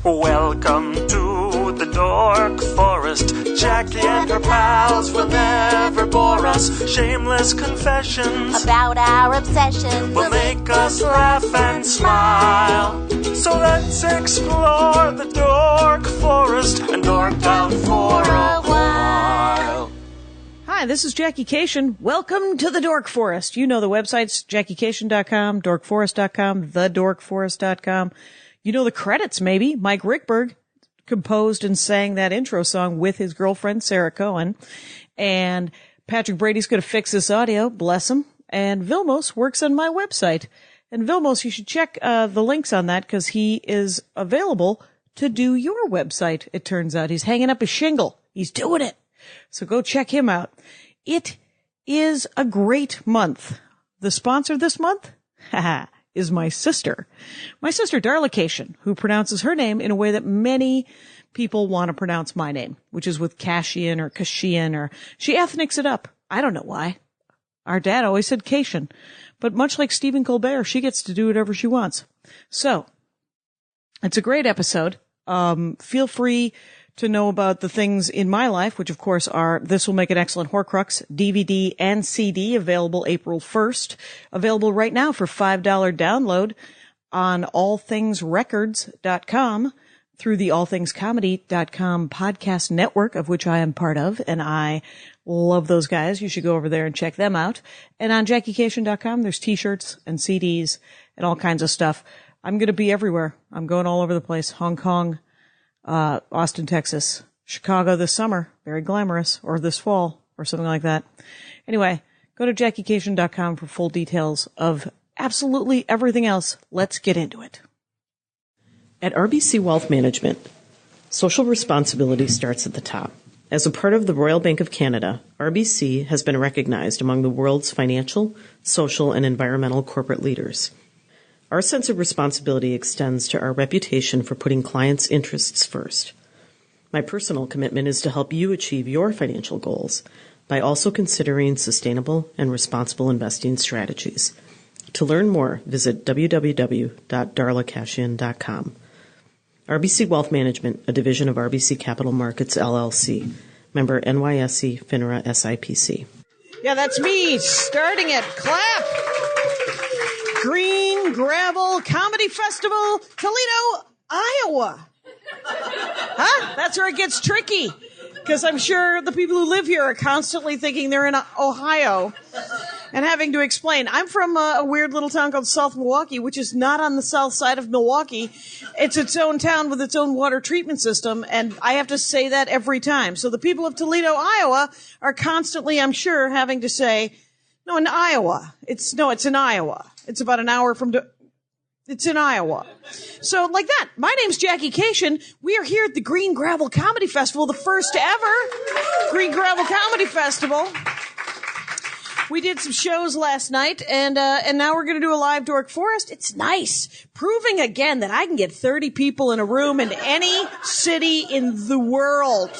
Welcome to the Dork Forest. Jackie and her pals will never bore us. Shameless confessions about our obsession will make us laugh and smile. So let's explore the Dork Forest and dork out for a while. Hi, this is Jackie Cation. Welcome to the Dork Forest. You know the websites, JackieCation.com, DorkForest.com, TheDorkForest.com. You know the credits, maybe. Mike Rickberg composed and sang that intro song with his girlfriend, Sarah Cohen. And Patrick Brady's going to fix this audio, bless him. And Vilmos works on my website. And Vilmos, you should check the links on that because he is available to do your website, it turns out. He's hanging up a shingle. He's doing it. So go check him out. It is a great month. The sponsor this month? Haha. Is my sister. My sister, Darla Cation, who pronounces her name in a way that many people want to pronounce my name, which is with Cashian or Kashian, or she ethnics it up. I don't know why. Our dad always said Cation. But much like Stephen Colbert, she gets to do whatever she wants. So, it's a great episode. Feel free to know about the things in my life, which of course are This Will Make an Excellent Horcrux, DVD and CD, available April 1st, available right now for $5 download on allthingsrecords.com through the allthingscomedy.com podcast network, of which I am part of, and I love those guys. You should go over there and check them out. And on JackieCation.com, there's t-shirts and CDs and all kinds of stuff. I'm going to be everywhere. I'm going all over the place. Hong Kong, Austin, Texas, Chicago this summer, very glamorous, or this fall, or something like that. Anyway, go to JackieCation.com for full details of absolutely everything else. Let's get into it. At RBC Wealth Management, social responsibility starts at the top. As a part of the Royal Bank of Canada, RBC has been recognized among the world's financial, social, and environmental corporate leaders. Our sense of responsibility extends to our reputation for putting clients' interests first. My personal commitment is to help you achieve your financial goals by also considering sustainable and responsible investing strategies. To learn more, visit www.darlacashin.com. RBC Wealth Management, a division of RBC Capital Markets, LLC. Member NYSE, FINRA, SIPC. Yeah, that's me. Starting it. Clap. Green Gravel Comedy Festival, Toledo, Iowa. Huh? That's where it gets tricky. Because I'm sure the people who live here are constantly thinking they're in Ohio and having to explain. I'm from a weird little town called South Milwaukee, which is not on the south side of Milwaukee. It's its own town with its own water treatment system, and I have to say that every time. So the people of Toledo, Iowa are constantly, I'm sure, having to say, no, in Iowa. It's in Iowa. It's about an hour from... It's in Iowa. So, like that. My name's Jackie Cation. We are here at the Green Gravel Comedy Festival, the first ever Green Gravel Comedy Festival. We did some shows last night, and now we're going to do a live Dork Forest. It's nice. Proving again that I can get 30 people in a room in any city in the world.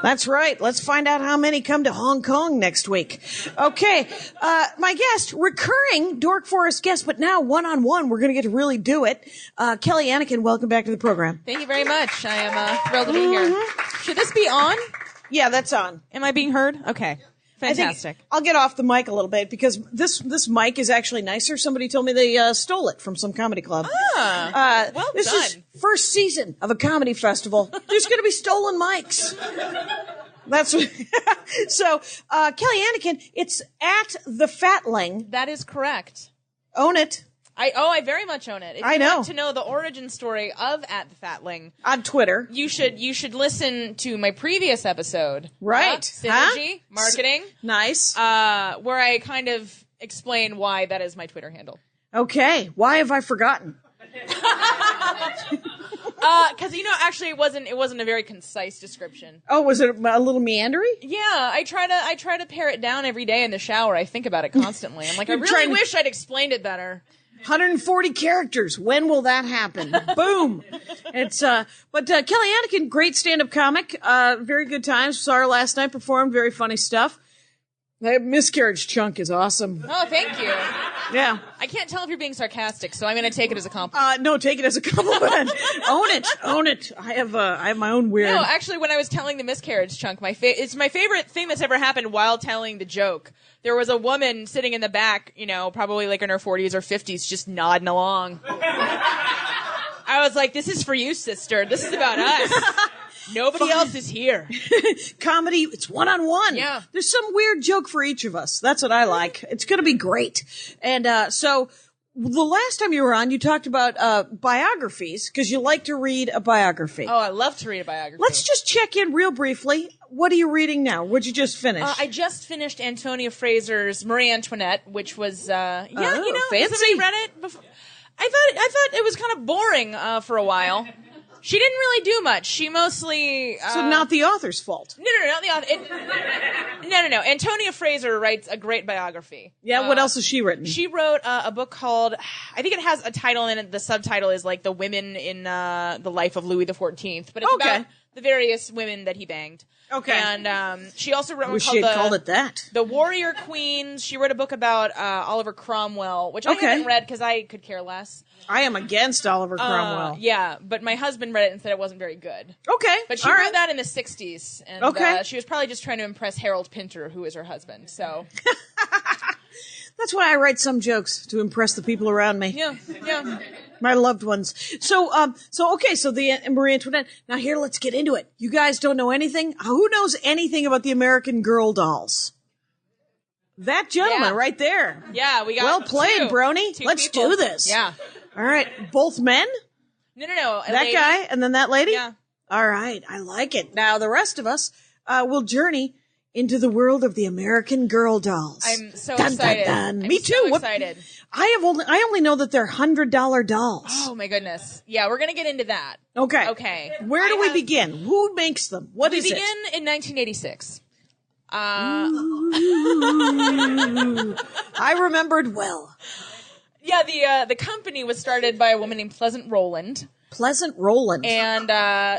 That's right. Let's find out how many come to Hong Kong next week. Okay. My guest, recurring Dork Forest guest, but now one-on-one, we're going to get to really do it. Kelly Anneken, welcome back to the program. Thank you very much. I am thrilled to be here. Should this be on? Yeah, that's on. Am I being heard? Okay. Fantastic. I'll get off the mic a little bit because this mic is actually nicer. Somebody told me they stole it from some comedy club. Well this done. Is first season of a comedy festival. There's going to be stolen mics. That's what so. Kelly Anneken, it's at the Fatling. That is correct. Own it. I very much own it. If I know. you want to know the origin story of At the Fatling On Twitter. You should listen to my previous episode. Right. Synergy, marketing. Nice. Where I kind of explain why that is my Twitter handle. Okay. Why have I forgotten? Because actually it wasn't a very concise description. Oh, was it a little meandering? Yeah, I try to pare it down every day in the shower. I think about it constantly. I'm like, I really wish I'd explained it better. 140 characters. When will that happen? Boom. It's but Kelly Anneken, great stand-up comic. Very good times. Saw her last night, performed very funny stuff. That miscarriage chunk is awesome. Oh, thank you. Yeah. I can't tell if you're being sarcastic, so I'm going to take it as a compliment. No, take it as a compliment. Own it. I have my own weird. No, actually, when I was telling the miscarriage chunk, it's my favorite thing that's ever happened while telling the joke. There was a woman sitting in the back, probably like in her 40s or 50s, just nodding along. I was like, this is for you, sister. This is about us. Nobody else is here. Comedy, it's one-on-one. Yeah. There's some weird joke for each of us. That's what I like. It's going to be great. And so the last time you were on, you talked about biographies because you like to read a biography. Oh, I love to read a biography. Let's just check in real briefly. What are you reading now? What'd you just finish? I just finished Antonia Fraser's Marie Antoinette, which was, fancy. Has somebody read it before? I thought it was kind of boring for a while. She didn't really do much. She mostly... so not the author's fault. No, not the author. No. Antonia Fraser writes a great biography. Yeah, what else has she written? She wrote a book called... I think it has a title in it. The subtitle is like The Women in the Life of Louis XIV. But it's about the various women that he banged. Okay. And she also wrote one Wish she had called it that. The Warrior Queens. She wrote a book about Oliver Cromwell, which I haven't read because I could care less. I am against Oliver Cromwell. Yeah, but my husband read it and said it wasn't very good. Okay. But she wrote that in the 60s. And she was probably just trying to impress Harold Pinter, who is her husband. So that's why I write some jokes, to impress the people around me. Yeah. My loved ones. So the Marie Antoinette. Now here, let's get into it. You guys don't know anything? Who knows anything about the American Girl dolls? That gentleman right there. Yeah, we got well played, Brony. Let's people. do this. Yeah. All right. Both men? No. That lady. guy and then that lady? Yeah. All right. I like it. Now the rest of us will journey into the world of the American Girl dolls. I'm so excited. Dun. I'm Me too. So excited. I only know that they're $100 dolls. Oh my goodness. Yeah, we're going to get into that. Okay. Where do we begin? Who makes them? What is it? We begin in 1986. I remembered well. Yeah, the company was started by a woman named Pleasant Rowland. And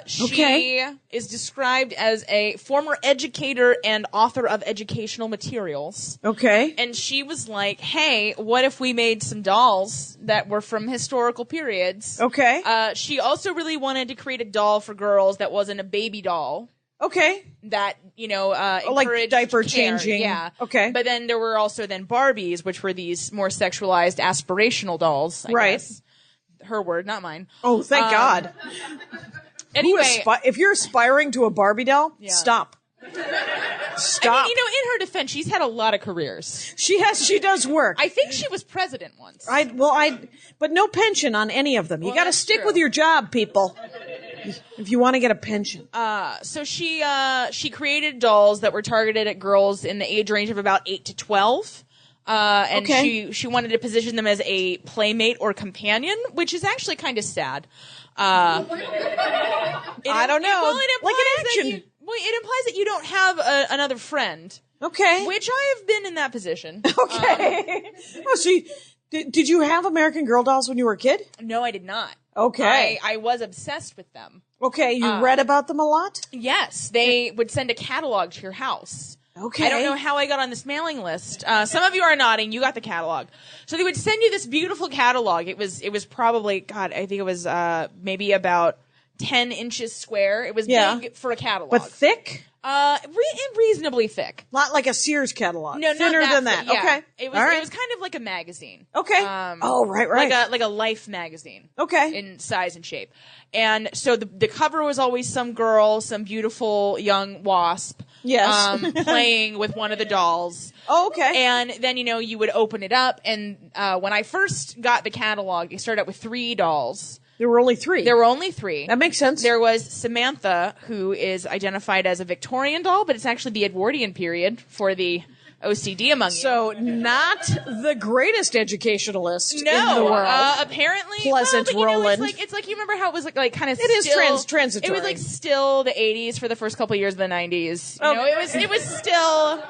she is described as a former educator and author of educational materials. Okay. And she was like, hey, what if we made some dolls that were from historical periods? Okay. She also really wanted to create a doll for girls that wasn't a baby doll. Okay. That, like diaper changing. Yeah. Okay. But then there were also then Barbies, which were these more sexualized aspirational dolls. I guess. Her word, not mine. Oh, thank God. Anyway. If you're aspiring to a Barbie doll, stop. Stop. I mean, in her defense, she's had a lot of careers. She does work. I think she was president once. But no pension on any of them. You got to stick with your job, people. If you want to get a pension. So she created dolls that were targeted at girls in the age range of about 8 to 12. And she wanted to position them as a playmate or companion, which is actually kind of sad. I don't know. Well, it implies like an action. It implies that you don't have another friend. Okay. Which I have been in that position. Okay. Did you have American Girl dolls when you were a kid? No, I did not. Okay. I was obsessed with them. Okay. You read about them a lot? Yes. They would send a catalog to your house. Okay. I don't know how I got on this mailing list. Some of you are nodding. You got the catalog. So they would send you this beautiful catalog. It was probably, God, I think it was maybe about 10 inches square. It was big for a catalog. But thick? Reasonably thick. Not like a Sears catalog. No, thinner not than that. Yeah. Okay. It was kind of like a magazine. Okay. Right. Like a Life magazine. Okay. In size and shape. And so the cover was always some girl, some beautiful young wasp. Yes. Playing with one of the dolls. Oh, okay. And then, you would open it up. And when I first got the catalog, it started out with 3 dolls. There were only 3. That makes sense. There was Samantha, who is identified as a Victorian doll, but it's actually the Edwardian period for the OCD among you. So not the greatest educationalist in the world. Apparently. Pleasant Rowland. It's like you remember how it was like kind of. It is transitory. It was like still the 80s for the first couple of years of the 90s. You know, it was still.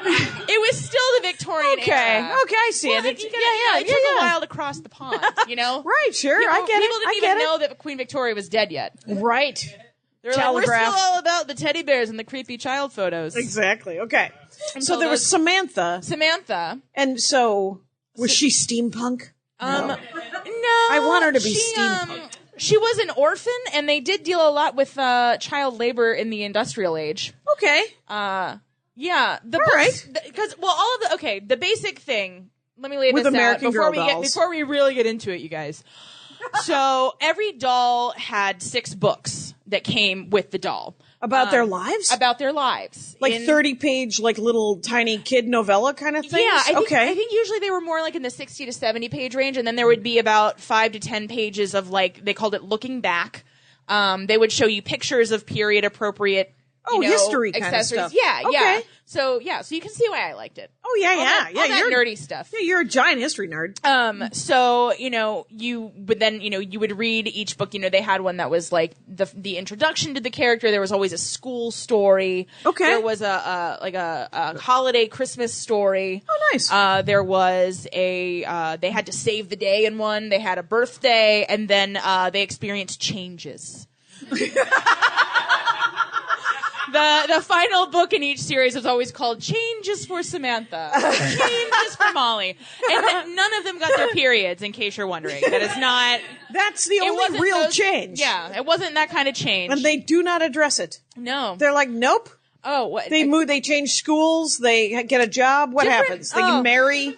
It was still the Victorian era. Okay, I see it. It took a while to cross the pond, you know? Right, sure. I get it. People didn't even know that Queen Victoria was dead yet. Right. They're like, we're still Telegraph. all about the teddy bears and the creepy child photos. Exactly. Okay. So so there was those- Samantha. Samantha. And so, was she steampunk? No. I want her to be she, steampunk. She was an orphan, and they did deal a lot with child labor in the industrial age. Okay. Yeah, the All books, right. because all of the basic thing. Let me lay With this American out Girl dolls. before we really get into it, you guys. So every doll had 6 books that came with the doll About their lives? about their lives, Like In- 30-page, like little tiny kid novella kind of things? Yeah, Okay. I think usually they were more like in the 60 to 70 page range, and then there would be about 5 to 10 pages of like they called it looking back. They would show you pictures of period appropriate. History kind of accessories. stuff. Yeah, yeah. Okay. So you can see why I liked it. Oh, yeah, All yeah. that, Yeah, all that you're nerdy stuff. Yeah, you're a giant history nerd. So, you would then, you would read each book. They had one that was like the introduction to the character. There was always a school story. Okay. There was a holiday Christmas story. Oh, nice. There was they had to save the day in one. They had a birthday, and then they experienced changes. The final book in each series was always called Changes for Samantha, Changes for Molly, and none of them got their periods. In case you're wondering, that is not. That's the It only wasn't real those- change. Yeah, it wasn't that kind of change. And they do not address it. no. They're like, nope. Oh, what? They move. They change schools. They get a job. What Different- happens? They oh. marry.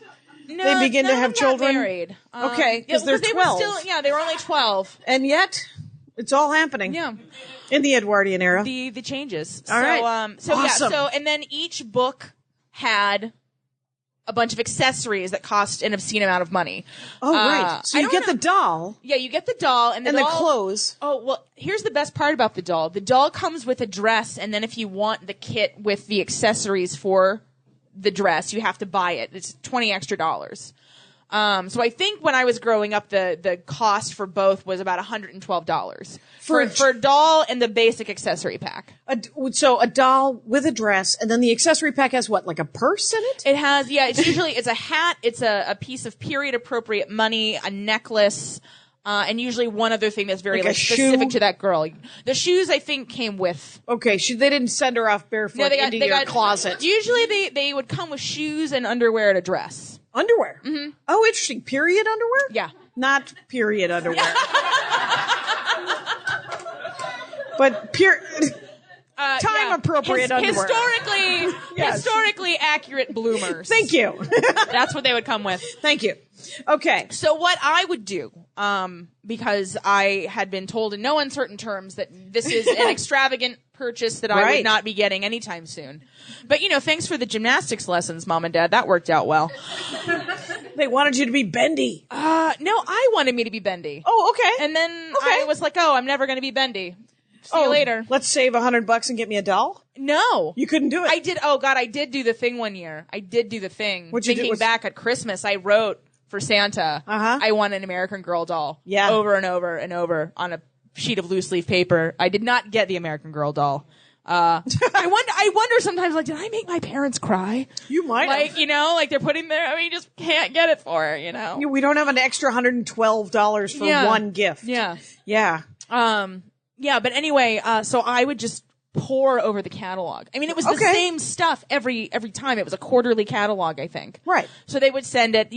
No, they begin to none have of them got children? Married. Okay, 'cause they're they 12. were still. Yeah, they were only 12. And yet, it's all happening. Yeah. In the Edwardian era. The changes. All right. So Awesome. yeah. So and then each book had a bunch of accessories that cost an obscene amount of money. Oh, right. So I you don't get know- the doll Yeah, you get the doll and the and the doll, clothes. Oh, well, here's the best part about the doll. The doll comes with a dress, and then if you want the kit with the accessories for the dress, you have to buy it. It's $20 extra. So I think when I was growing up, the cost for both was about $112 for a doll and the basic accessory pack. So a doll with a dress, and then the accessory pack has what, like a purse in it? It has, it's a hat, it's a piece of period appropriate money, a necklace, and usually one other thing that's very Like a like specific shoe? to that girl. The shoes I think came with. Okay, they didn't send her off barefoot into your closet. Usually they would come with shoes and underwear and a dress. Underwear. Mm-hmm. Oh, interesting. Period underwear? Yeah. Not period underwear. But time appropriate underwear. Historically accurate bloomers. Thank you. That's what they would come with. Thank you. Okay. So what I would do, because I had been told in no uncertain terms that this is an extravagant purchase that I Right. would not be getting anytime soon. But, thanks for the gymnastics lessons, Mom and Dad. That worked out well. They wanted you to be bendy. No, I wanted me to be bendy. Oh, okay. And then I was like, I'm never going to be bendy. See you later. Let's save $100 and get me a doll? No. You couldn't do it. I did. Oh, God, I did do the thing one year. I did do the thing. What'd you do? Thinking back at Christmas, I wrote for Santa, I want an American Girl doll. Yeah. Over and over and over on a sheet of loose leaf paper. I did not get the American Girl doll. I wonder sometimes, like, did I make my parents cry? You might have. Like, like they're putting their, you just can't get it for her, We don't have an extra $112 for one gift. Yeah. Yeah. Yeah, but anyway, so I would just pour over the catalog. I mean, it was the same stuff every time. It was a quarterly catalog, I think. Right. So they would send it,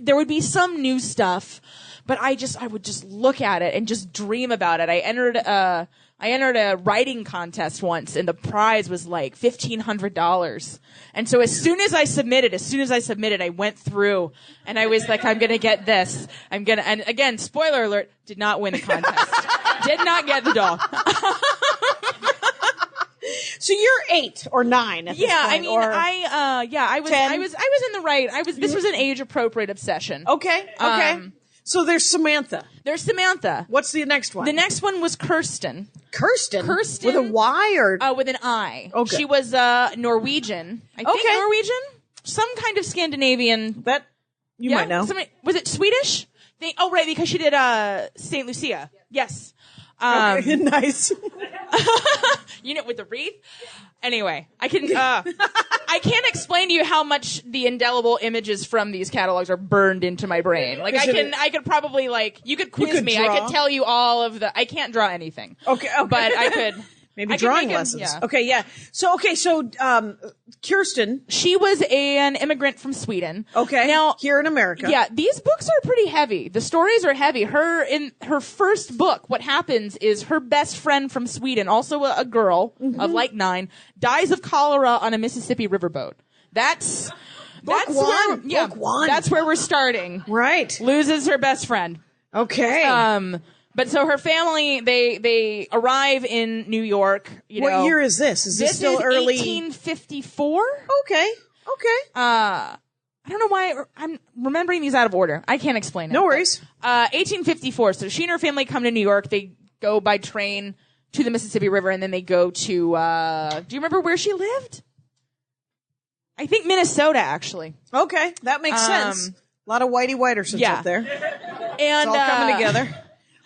there would be some new stuff, but I would just look at it and just dream about it. I entered a writing contest once, and the prize was like $1,500. And so as soon as I submitted, I went through, and I was like, I'm gonna get this. And again, spoiler alert, did not win the contest. Did not get the doll. So you're 8 or 9 at this point, I mean, or I was 10? I was in the right. This was an age appropriate obsession. Okay. So there's Samantha. There's Samantha. What's the next one? The next one was Kirsten. Kirsten? Kirsten. With a Y or? With an I. Okay. She was Norwegian. I think Norwegian? Some kind of Scandinavian. That you might know. Was it Swedish? Right, because she did St. Lucia. Yes. Okay, nice. With the wreath. Anyway, I can't explain to you how much the indelible images from these catalogs are burned into my brain. Like I could probably you could quiz me. draw. I could tell you all of I can't draw anything. Okay. But I could. Maybe I could drawing make 'em, lessons. yeah. Okay, yeah. So Kirsten. She was an immigrant from Sweden. Okay. Now, here in America. yeah, these books are pretty heavy. The stories are heavy. In her first book, what happens is her best friend from Sweden, also a girl of 9, dies of cholera on a Mississippi riverboat. That's Book one. Book one. That's where we're starting. Right. Loses her best friend. Okay. But so her family, they arrive in New York. What year is this? Is this still is early? 1854. Okay. I don't know why I'm remembering these out of order. I can't explain it. No worries. 1854. So she and her family come to New York. They go by train to the Mississippi River, and then they go to, do you remember where she lived? I think Minnesota, actually. Okay. That makes sense. A lot of Whitey Whitersons up there. And, it's all coming together.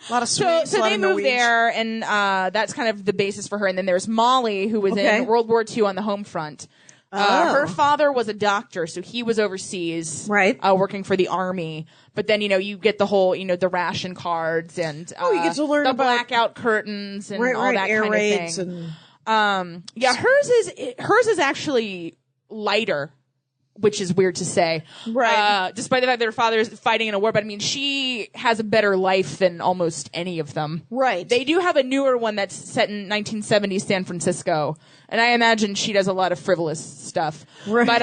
A lot of Swedes, so they move there, and that's kind of the basis for her. And then there's Molly, who was in World War II on the home front. Her father was a doctor, so he was overseas, right? Working for the army. But then, you get the whole, the ration cards and you get to learn the about blackout curtains and all that air kind raids of thing. And hers is actually lighter, which is weird to say. Right. Despite the fact that her father is fighting in a war, but I mean, she has a better life than almost any of them. Right. They do have a newer one that's set in 1970s San Francisco, and I imagine she does a lot of frivolous stuff. Right. But,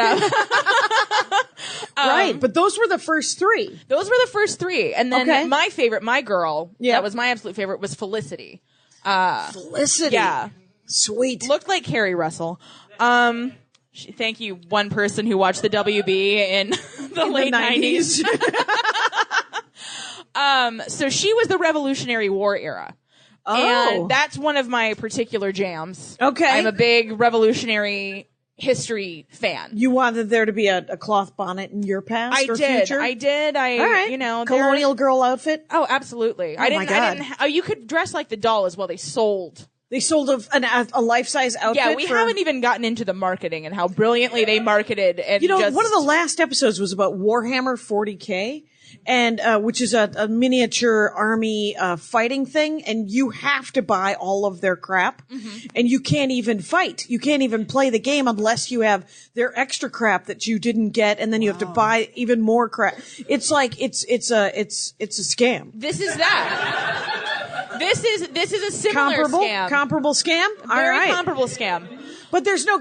right. But those were the first 3. Those were the first 3. And then my favorite, my girl, that was my absolute favorite, was Felicity. Felicity. Yeah. Sweet. Looked like Carrie Russell. Thank you, one person who watched the WB in the late 90s. So she was the Revolutionary War era. Oh. And that's one of my particular jams. Okay. I'm a big Revolutionary history fan. You wanted there to be a cloth bonnet in your past or future? I did. All right. Colonial girl outfit? Oh, absolutely. Oh, my God. You could dress like the doll as well. They sold a life-size outfit? Yeah, we haven't even gotten into the marketing and how brilliantly they marketed. And one of the last episodes was about Warhammer 40K, and which is a miniature army fighting thing, and you have to buy all of their crap, and you can't even fight. You can't even play the game unless you have their extra crap that you didn't get, and then you have to buy even more crap. It's like it's a scam. This is that. This is a similar scam. Comparable scam? Very comparable scam. But there's no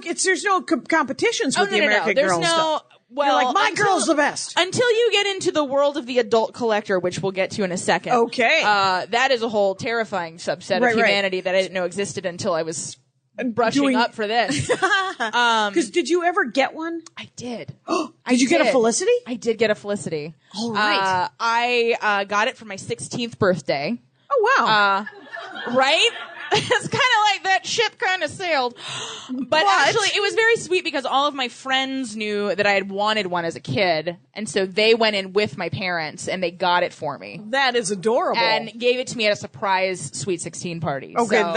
competitions with the American There's Girl stuff. Well, you're like, my girl's the best. Until you get into the world of the adult collector, which we'll get to in a second. Okay. That is a whole terrifying subset of humanity that I didn't know existed until I was brushing up for this. Because did you ever get one? I did. Did you get a Felicity? I did get a Felicity. All right. I got it for my 16th birthday. Oh, wow. Right? It's kind of like that ship kind of sailed. But actually, it was very sweet because all of my friends knew that I had wanted one as a kid. And so they went in with my parents and they got it for me. That is adorable. And gave it to me at a surprise Sweet 16 party. Okay, so,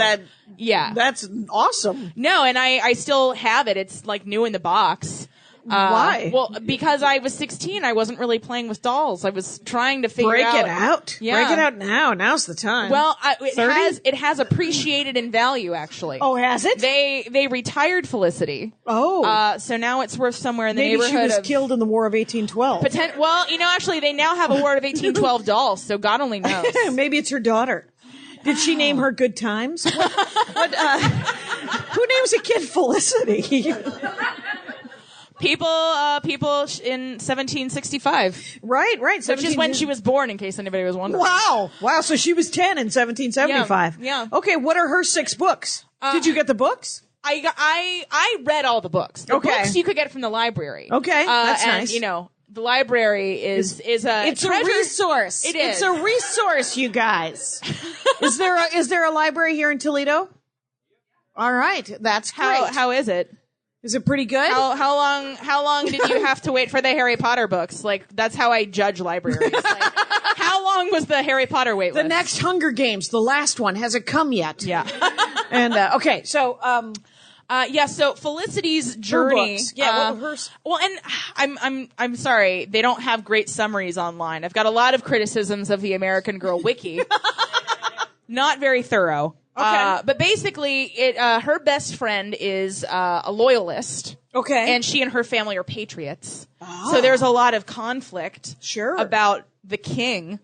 that's awesome. No, and I still have it. It's like new in the box. Why? Well, because I was 16, I wasn't really playing with dolls. I was trying to figure out. Break it out. Yeah. Break it out now. Now's the time. Well, it has appreciated in value, actually. Oh, has it? They retired Felicity. Oh. So now it's worth somewhere in the Maybe neighborhood she was killed in the War of 1812. Well, actually, they now have a War of 1812 doll, so God only knows. Maybe it's her daughter. Did she name her Good Times? Who names a kid Felicity? People in 1765. Right. Which is when she was born, in case anybody was wondering. Wow. So she was 10 in 1775. Yeah. Okay, what are her 6 books? Did you get the books? I read all the books. The books you could get from the library. Okay, that's nice. The library is a it's treasure. A resource. It is. It's a resource, you guys. Is there a library here in Toledo? All right, that's great. How is it? Is it pretty good? How long did you have to wait for the Harry Potter books? Like, that's how I judge libraries. Like, how How long was the Harry Potter wait The list? next Hunger Games, the last one, hasn't come yet. Yeah. And okay, so So Felicity's journey. books. Yeah, what were hers? Well, and I'm sorry, they don't have great summaries online. I've got a lot of criticisms of the American Girl wiki. Not very thorough. Okay. But basically, her best friend is a loyalist. Okay. And she and her family are patriots. So there's a lot of conflict Sure. about the king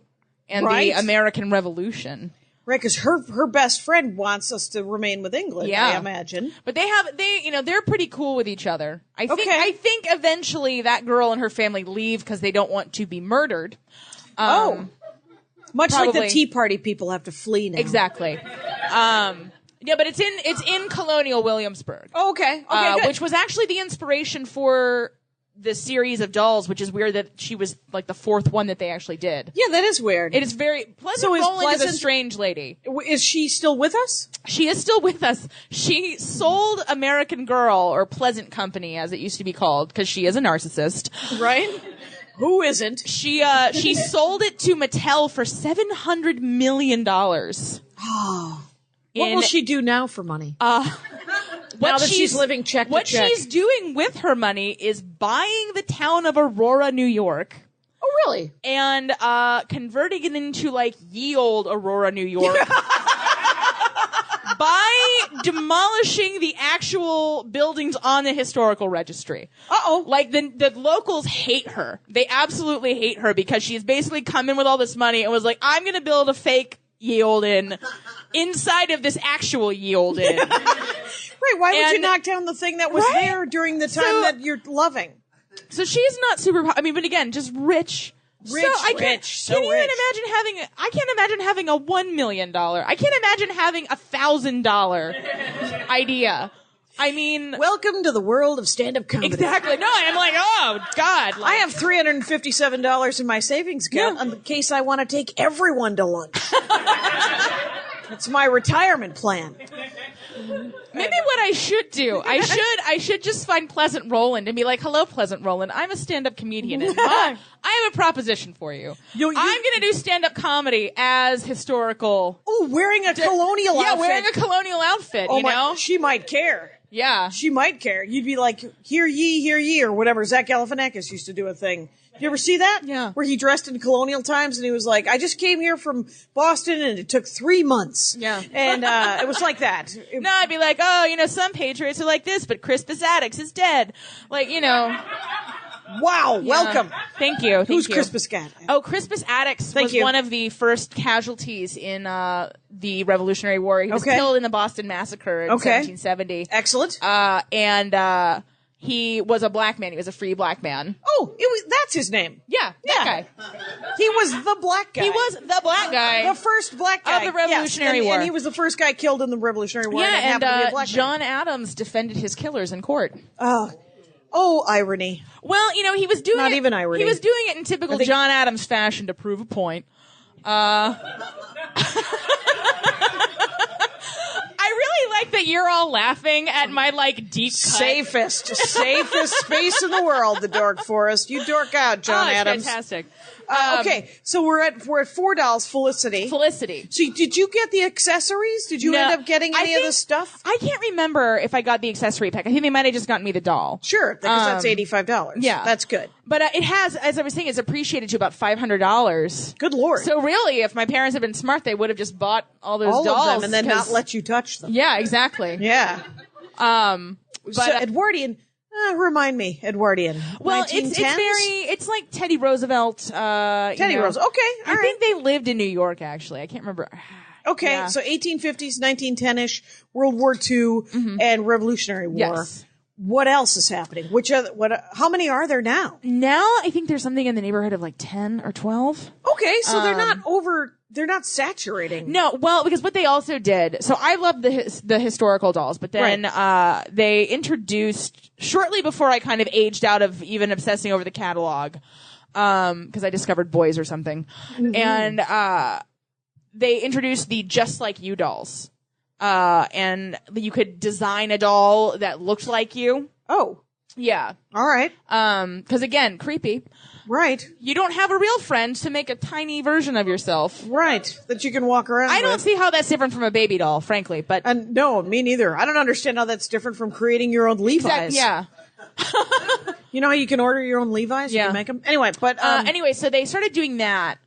and Right. the American Revolution. right, because her best friend wants us to remain with England. Yeah. I imagine. But they're pretty cool with each other. I Okay. think eventually that girl and her family leave because they don't want to be murdered. Much like the probably. Tea Party people have to flee now. Exactly. Yeah, but it's in colonial Williamsburg. Oh, okay. Okay. Good. Which was actually the inspiration for the series of dolls, which is weird that she was like the fourth one that they actually did. Yeah, that is weird. It is very Pleasant So is Rowland is a Pleasant- strange lady. Is she still with us? She is still with us. She sold American Girl, or Pleasant Company as it used to be called, because she is a narcissist. Right. Who isn't? She sold it to Mattel for $700 million. What will she do now for money? Now that she's living check to what check. she's doing with her money is buying the town of Aurora, New York, Oh, really? and converting it into like ye old Aurora, New York. By demolishing the actual buildings on the historical registry. Uh-oh. Like the locals hate her. They absolutely hate her because she's basically come in with all this money and was like, I'm going to build a fake ye old inn inside of this actual ye old inn. Right, why would you And- knock down the thing that was Right? there during the time So- that you're loving? So she's not super. I mean, but again, just rich. Rich, I can't, rich, so can you even rich. imagine having? I can't imagine having a $1 million. I can't imagine having $1,000 idea. I mean, Welcome to the world of stand-up comedy. exactly. No, I'm like, oh God. I have $357 in my savings account in case I want to take everyone to lunch. It's my retirement plan. Maybe what I should do, I should just find Pleasant Rowland and be like, hello, Pleasant Rowland. I'm a stand-up comedian. And I have a proposition for you. I'm going to do stand-up comedy as historical. Oh, wearing a colonial outfit. Yeah, wearing a colonial outfit, Oh you my, know? she might care. Yeah. She might care. You'd be like, hear ye, or whatever. Zach Galifianakis used to do a thing. You ever see that? Yeah. Where he dressed in colonial times and he was like, I just came here from Boston and it took 3 months. Yeah. And it was like that. No, I'd be like, oh, some patriots are like this, but Crispus Attucks is dead. Like, Wow, welcome. Thank you. Who's Thank you. Crispus Attucks? Oh, Crispus Attucks Thank was you. one of the first casualties in the Revolutionary War. He was Okay. killed in the Boston Massacre in Okay. 1770. Excellent. And he was a black man. He was a free black man. Oh, that's his name. Yeah, Yeah. that guy. He was the black guy. He was the black guy. the first black guy Of the Revolutionary Yes, War. and he was the first guy killed in the Revolutionary War. Yeah, and it happened to be a black John Adams defended his killers in court. man. Oh, irony. Well, he was doing Not it, even irony. He was doing it in typical I think- John Adams fashion to prove a point. I really like that you're all laughing at my deep cut. Safest space in the world, the Dork Forest. You dork out, John it's Adams. Fantastic. Okay, so we're at $4, Felicity. Felicity. So did you get the accessories? Did you No, end up getting I any of the think- stuff? I can't remember if I got the accessory pack. I think they might have just gotten me the doll. Sure, because that's $85. yeah. That's good. But it has, as I was saying, it's appreciated to about $500. Good Lord. So really, if my parents had been smart, they would have just bought all those all dolls. of them and then 'cause- not let you touch them. Yeah, exactly. Yeah. But So Edwardian, remind me, Edwardian. well, 1910s? it's like Teddy Roosevelt. Teddy Roosevelt. Okay, all I right. think they lived in New York. Actually, I can't remember. Okay, Yeah. so 1850s, 1910-ish, World War II, and Revolutionary War. Yes. What else is happening? How many are there now? Now I think there's something in the neighborhood of 10 or 12. Okay, so they're not saturating. No, well, because what they also did, so I love the historical dolls, but then they introduced, shortly before I kind of aged out of even obsessing over the catalog, because I discovered boys or something, and they introduced the Just Like You dolls. And you could design a doll that looked like you. Oh, Yeah. all right. 'Cause again, creepy. Right. You don't have a real friend to make a tiny version of yourself. Right. That you can walk around I don't with. see how that's different from a baby doll, frankly, but And no, me neither. I don't understand how that's different from creating your own Levi's. yeah. You know how you can order your own Levi's? Yeah. You can make them? Anyway, but... Anyway, so they started doing that,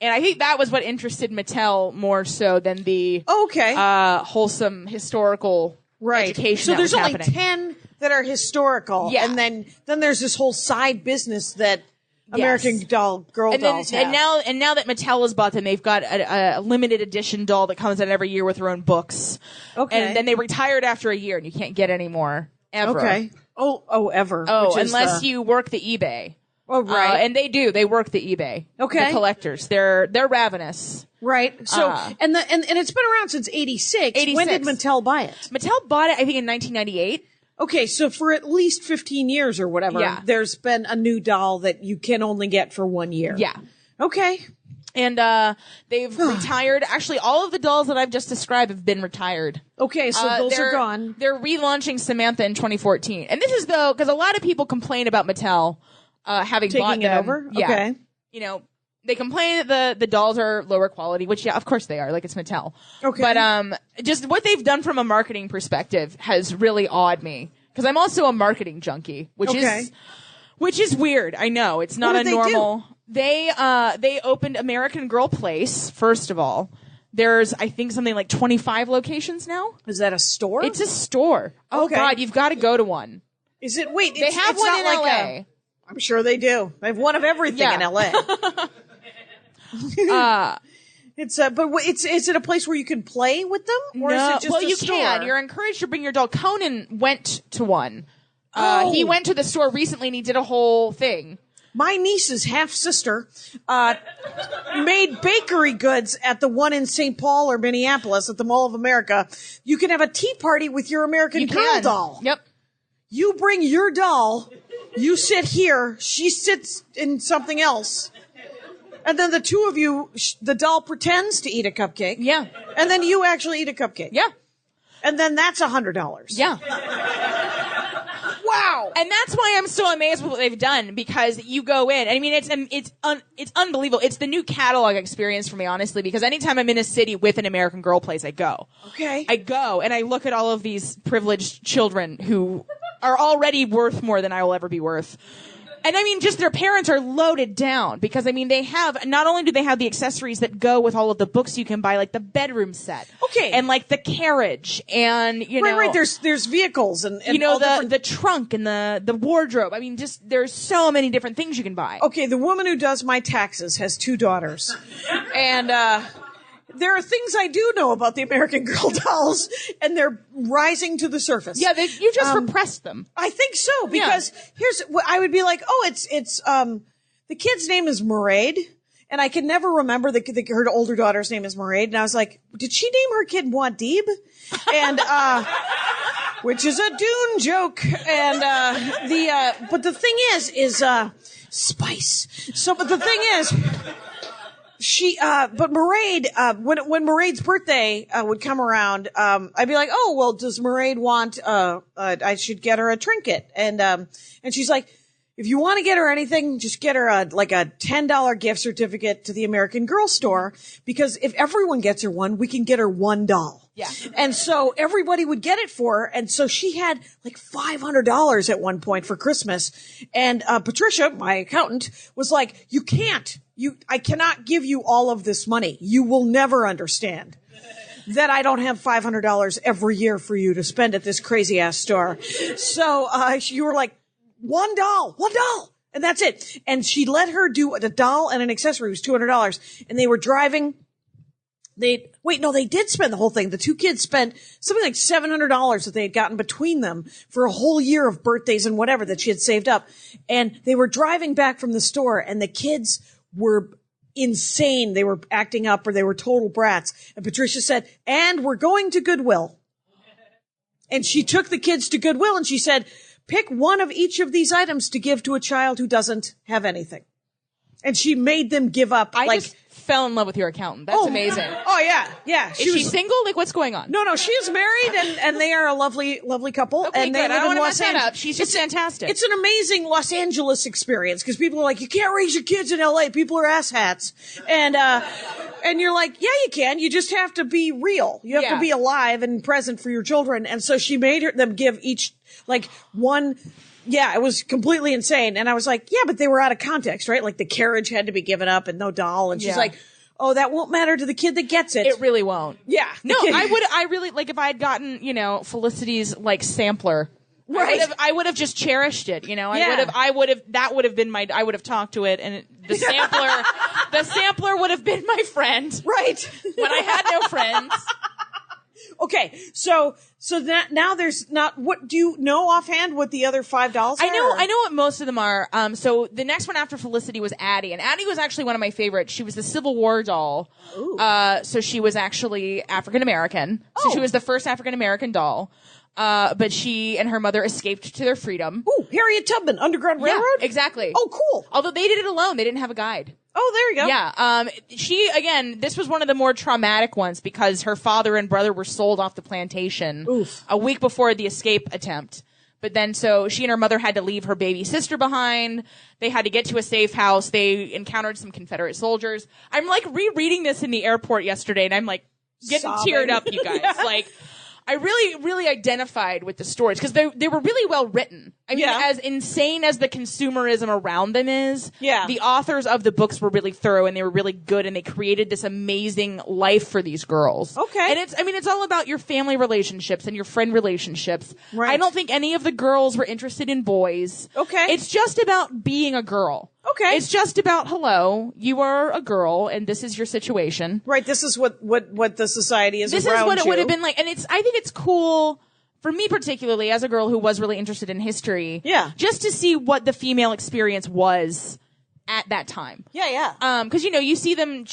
and I think that was what interested Mattel more so than the okay. wholesome historical education So that there's was only happening. 10 that are historical. Yeah. And then there's this whole side business that American girl dolls have. And now that Mattel has bought them, they've got a limited edition doll that comes out every year with her own books. Okay. And then they retired after a year, and you can't get any more ever. Okay. Ever. Oh, which is unless you work the eBay. Oh, right. And they do. They work the eBay. Okay. The collectors. They're ravenous. Right. So, and it's been around since 86. 86. When did Mattel buy it? Mattel bought it, I think, in 1998. Okay, so for at least 15 years or whatever, there's been a new doll that you can only get for 1 year. Yeah. Okay. And they've retired. Actually, all of the dolls that I've just described have been retired. Okay, so those are gone. They're relaunching Samantha in 2014. And this is, though, because a lot of people complain about Mattel having bought Taking it them. over? Yeah. Okay. You know, they complain that the dolls are lower quality, which, yeah, of course they are. Like, it's Mattel. Okay. But just what they've done from a marketing perspective has really awed me. Because I'm also a marketing junkie, which is weird. I know. It's not What did a normal... They opened American Girl Place, first of all. There's, I think, something like 25 locations now. Is that a store? It's a store. Oh, Okay. God, you've got to go to one. Is it? Wait, They have one in L.A. I'm sure they do. They have one of everything in LA. It's is it a place where you can play with them, or is it just a you store? can. You're encouraged to bring your doll. Conan went to one. He went to the store recently and he did a whole thing. My niece's half sister made bakery goods at the one in St. Paul or Minneapolis at the Mall of America. You can have a tea party with your American Girl doll. Yep. You bring your doll. You sit here. She sits in something else. And then the two of you, the doll pretends to eat a cupcake. Yeah. And then you actually eat a cupcake. Yeah. And then that's $100. Yeah. Wow. And that's why I'm so amazed with what they've done, because you go in. I mean, it's unbelievable. It's the new catalog experience for me, honestly, because anytime I'm in a city with an American Girl place, I go. Okay. I go and I look at all of these privileged children who are already worth more than I will ever be worth. And I mean, just their parents are loaded down because, I mean, they have, not only do they have the accessories that go with all of the books you can buy, like the bedroom set. Okay. And like the carriage and, you know. Right, there's vehicles and you know, all the trunk and the wardrobe. I mean, just, there's so many different things you can buy. Okay, the woman who does my taxes has 2 daughters. And, there are things I do know about the American Girl dolls, and they're rising to the surface. Yeah, you just repressed them. I think so, because here's what I would be like, it's the kid's name is Mairead, and I can never remember her older daughter's name is Mairead, and I was like, did she name her kid Muad'Dib? And, which is a Dune joke, and, but the thing is, spice. So, but the thing is, but Mairead, when Mairead's birthday, would come around, I'd be like, oh, well, does Mairead want, I should get her a trinket. And she's like, if you want to get her anything, just get her a $10 gift certificate to the American Girl store, because if everyone gets her one, we can get her one doll. Yeah. And so everybody would get it for her. And so she had like $500 at one point for Christmas. And, Patricia, my accountant, was like, I cannot give you all of this money. You will never understand that I don't have $500 every year for you to spend at this crazy ass store. So, you were like, one doll. And that's it. And she let her do a doll and an accessory. It was $200. And they were driving. They did spend the whole thing. The 2 kids spent something like $700 that they had gotten between them for a whole year of birthdays and whatever that she had saved up. And they were driving back from the store, and the kids were insane. They were acting up, or they were total brats. And Patricia said, and we're going to Goodwill. And she took the kids to Goodwill, and she said, pick one of each of these items to give to a child who doesn't have anything. And she made them give up fell in love with your accountant. That's amazing. Oh yeah, yeah. Is she single? Like, what's going on? No, she is married, and they are a lovely couple. Okay, and good. they I live don't in want to Los mess that Angeles. up. She's just fantastic. It's an amazing Los Angeles experience because people are like, you can't raise your kids in LA. People are asshats, and you're like, yeah, you can. You just have to be real. You have to be alive and present for your children. And so she made them give each like one. Yeah, it was completely insane. And I was like, yeah, but they were out of context, right? Like the carriage had to be given up and no doll. And she's like, oh, that won't matter to the kid that gets it. It really won't. Yeah. No, I really, like, if I had gotten, Felicity's, like, sampler, right. I would have just cherished it, Yeah. I would have talked to it, and the sampler would have been my friend. Right. When I had no friends. Okay, so that now there's not. What do you know offhand? What the other $5 are? I know what most of them are. So the next one after Felicity was Addie, and Addie was actually one of my favorites. She was the Civil War doll. Ooh. So she was actually African American. So she was the first African American doll. But she and her mother escaped to their freedom. Ooh, Harriet Tubman, Underground Railroad? Yeah, exactly. Oh, cool. Although they did it alone. They didn't have a guide. Oh, there you go. Yeah. This was one of the more traumatic ones because her father and brother were sold off the plantation a week before the escape attempt. But then so she and her mother had to leave her baby sister behind. They had to get to a safe house. They encountered some Confederate soldiers. I'm like rereading this in the airport yesterday and I'm like getting teared up, you guys. Yeah. Like, I really, really identified with the stories because they were really well written. I mean, as insane as the consumerism around them is, the authors of the books were really thorough and they were really good and they created this amazing life for these girls. Okay. And it's all about your family relationships and your friend relationships. Right. I don't think any of the girls were interested in boys. Okay. It's just about being a girl. Okay. It's just about, hello, you are a girl and this is your situation. Right. This is what the society is This around is what it you. would have been like. And I think it's cool for me particularly as a girl who was really interested in history. Yeah. Just to see what the female experience was at that time. Yeah. Cause you see them,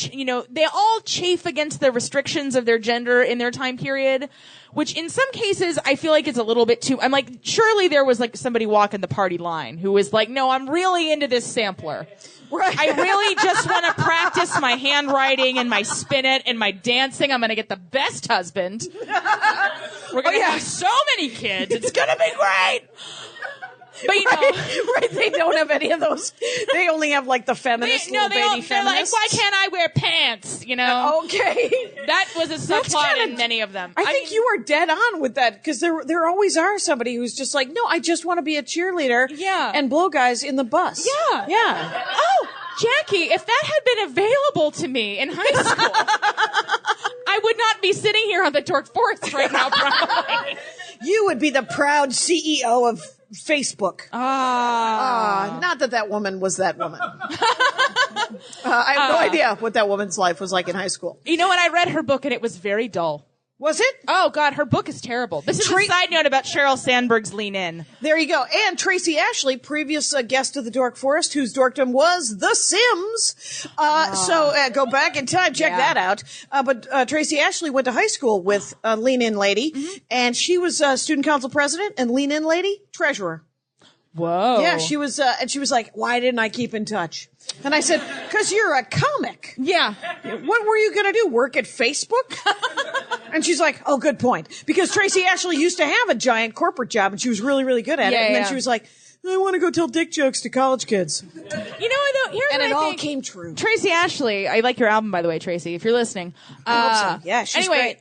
they all chafe against the restrictions of their gender in their time period, which in some cases I feel like it's a little bit too, I'm like, surely there was like somebody walking the party line who was like, no, I'm really into this sampler. Right. I really just want to practice my handwriting and my spinet and my dancing. I'm going to get the best husband. We're going to have so many kids. It's going to be great. But right, they don't have any of those. They only have like the feminist little baby feminists. They're like, why can't I wear pants? Okay. That was a subplot in many of them. I think you are dead on with that because there always are somebody who's just like, no, I just want to be a cheerleader. Yeah. And blow guys in the bus. Yeah. Yeah. Oh, Jackie, if that had been available to me in high school, I would not be sitting here on the Dork Forest right now, probably. You would be the proud CEO of Facebook. Not that woman was that woman. I have no idea what that woman's life was like in high school. You know what? I read her book and it was very dull. Was it? Oh, God, her book is terrible. This is a side note about Sheryl Sandberg's Lean In. There you go. And Tracy Ashley, previous guest of the Dork Forest, whose dorkdom was The Sims. So go back in time, check that out. But Tracy Ashley went to high school with Lean In Lady, and she was student council president, and Lean In Lady, treasurer. Whoa. Yeah, she was, and she was like, why didn't I keep in touch? And I said, because you're a comic. Yeah. What were you going to do? Work at Facebook? And she's like, oh, good point. Because Tracy Ashley used to have a giant corporate job and she was really, really good at it. And then she was like, I want to go tell dick jokes to college kids. You know what, though? Here's and what it I all think. came true. Tracy Ashley, I like your album, by the way, Tracy, if you're listening. I hope so. Yeah, she's great.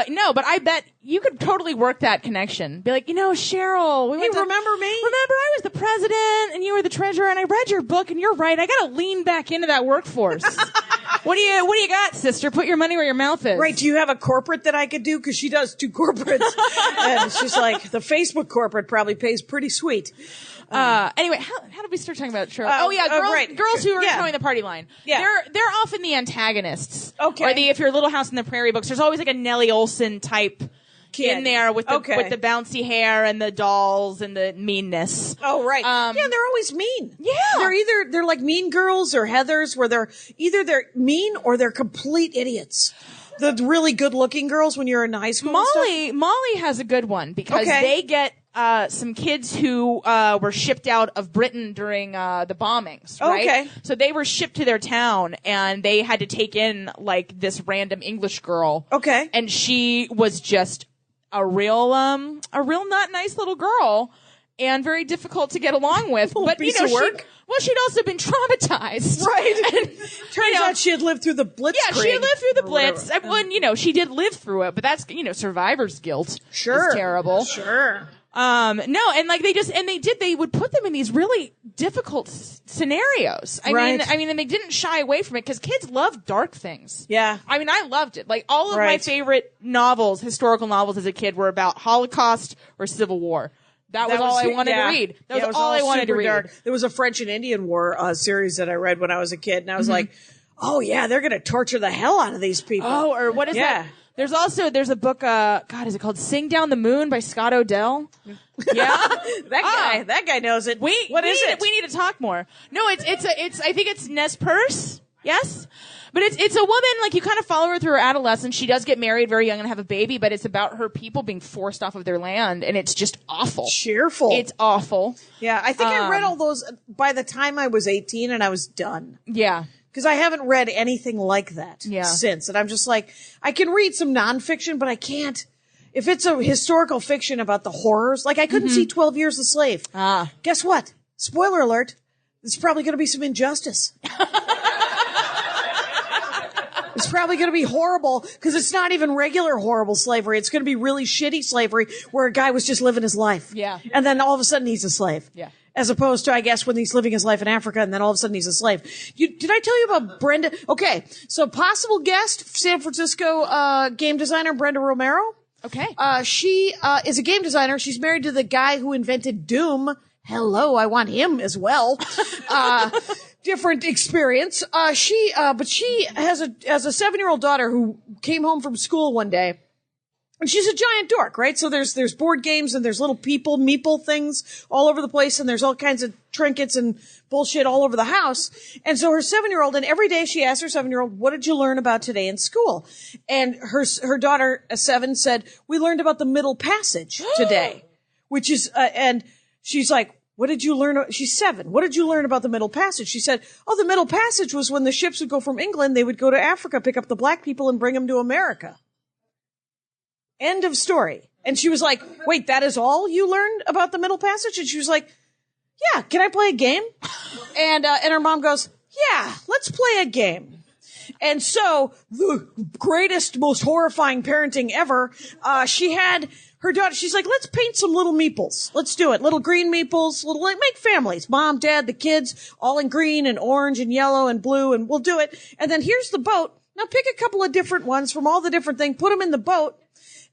No, but I bet you could totally work that connection. Be like, Cheryl, remember me? Remember I was the president and you were the treasurer and I read your book and you're right. I got to lean back into that workforce. What do you got, sister? Put your money where your mouth is. Right. Do you have a corporate that I could do? Because she does 2 corporates. And she's like, the Facebook corporate probably pays pretty sweet. Anyway, how did we start talking about Cheryl? Girls who are towing the party line. Yeah. They're often the antagonists. Okay. Or if you're Little House on the Prairie books, there's always like a Nellie Olson type kid in there with the bouncy hair and the dolls and the meanness. Oh, right. They're always mean. Yeah. They're like Mean Girls or Heathers where they're mean or they're complete idiots. The really good-looking girls when you're in high school? Molly has a good one because they get some kids who were shipped out of Britain during the bombings, right? Okay. So they were shipped to their town, and they had to take in like this random English girl. Okay. And she was just a real not nice little girl, and very difficult to get along with. But piece of work. she'd also been traumatized, Right. And, Turns out she had lived through the Blitz. yeah, she had lived through the Blitz. Well, she did live through it, but that's survivor's guilt. Sure. Is terrible. Sure. No, and like they would put them in these really difficult scenarios. I mean, and they didn't shy away from it because kids love dark things. Yeah. I mean, I loved it. Like all of my Right. favorite novels, historical novels as a kid were about Holocaust or Civil War. That was all I wanted to read. That was all I wanted to read. Dark. There was a French and Indian War series that I read when I was a kid, and I was like, oh yeah, they're going to torture the hell out of these people. Oh, or what is that? There's a book, God, is it called Sing Down the Moon by Scott Odell? Yeah. That guy knows it. What is it? We need to talk more. No, I think it's Nez Perce. Yes. But it's a woman, like you kind of follow her through her adolescence. She does get married very young and have a baby, but it's about her people being forced off of their land, and it's just awful. Cheerful. It's awful. Yeah, I think I read all those by the time I was 18 and I was done. Yeah. Because I haven't read anything like that since. And I'm just like, I can read some nonfiction, but I can't. If it's a historical fiction about the horrors, like I couldn't see 12 Years a Slave. Guess what? Spoiler alert. There's probably going to be some injustice. It's probably going to be horrible because it's not even regular horrible slavery. It's going to be really shitty slavery where a guy was just living his life. Yeah. And then all of a sudden he's a slave. Yeah. As opposed to, I guess, when he's living his life in Africa and then all of a sudden he's a slave. Did I tell you about Brenda? Okay. So possible guest, San Francisco, game designer Brenda Romero. Okay. She is a game designer. She's married to the guy who invented Doom. Hello, I want him as well. Different experience. But she has a 7-year-old daughter who came home from school one day. And she's a giant dork, right? So there's board games and there's little meeple things all over the place, and there's all kinds of trinkets and bullshit all over the house. And so her 7-year-old, and every day she asks her 7-year-old, what did you learn about today in school? And her daughter, a 7, said, we learned about the Middle Passage today, which is, and she's like, what did you learn? She's 7. What did you learn about the Middle Passage? She said, oh, the Middle Passage was when the ships would go from England, they would go to Africa, pick up the black people and bring them to America. End of story. And she was like, wait, that is all you learned about the Middle Passage? And she was like, yeah, can I play a game? And her mom goes, yeah, let's play a game. And so the greatest, most horrifying parenting ever, she had her daughter, she's like, let's paint some little meeples. Let's do it. Little green meeples, make families. Mom, dad, the kids, all in green and orange and yellow and blue, and we'll do it. And then here's the boat. Now pick a couple of different ones from all the different things, put them in the boat.